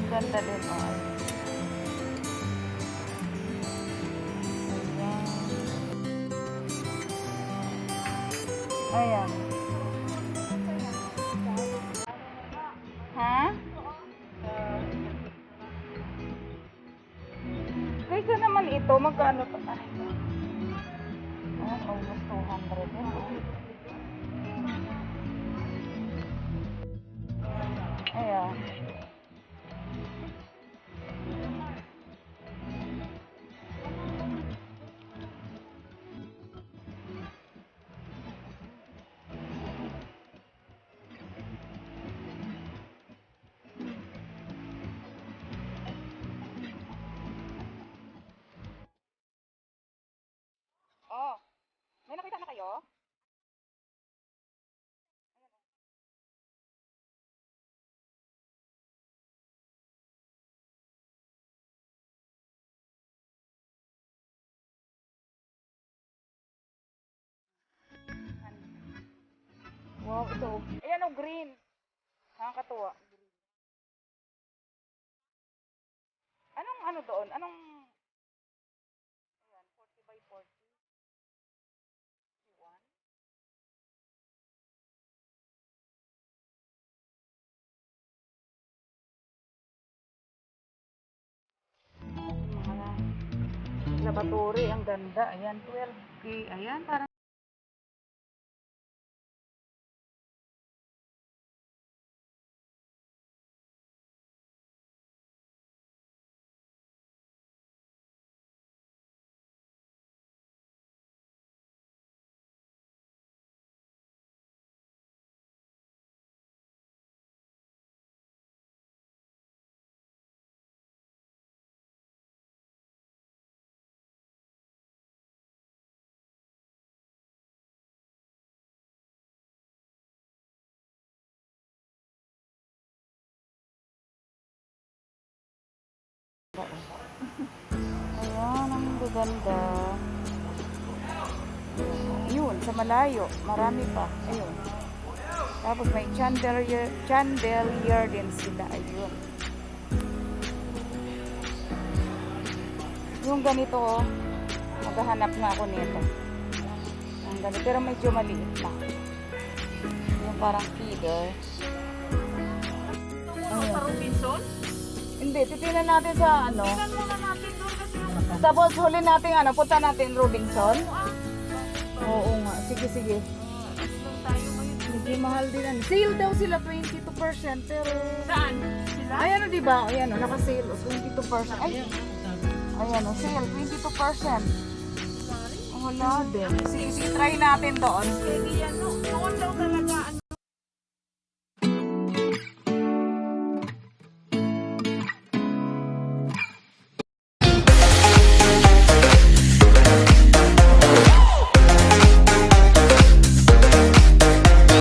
Ganda din, oh. Ayan. Ha? Kaysa naman ito, magkano to? Ay, almost 200 yan. Ayan. Oh, may nakita na kayo? Wow, ito. Ayan o, green. Nakakatuwa. Anong ano doon? Anong... Ayan, 40 by 40. 1. Ayan. Laboratory, ang ganda. Ayan, 12K. Ayan, parang... Ayan, ang gaganda. Yun, sa malayo. Marami pa. Ayun. Tapos may chandelier din sila. Ayun. Yung ganito, oh. Maghahanap nga ako nito. Ang ganito. Pero medyo maliit lang. Yung parang feeder. Sa Robinson? Hindi, titignan natin sa ano. Tingnan muna natin doon kasi yung... Tapos huli natin ano, punta natin Robinson. Oo nga, sige sige. Doon tayo ngayon. Hindi mahal din yan. Sale daw sila 22% pero... Saan? Sila? Ay ano diba? Ayan o, naka-sale o, 22%. Ay, ayan o, sale, 22%. Wala din. Sige, try natin doon. Hindi yan. Noon daw talaga.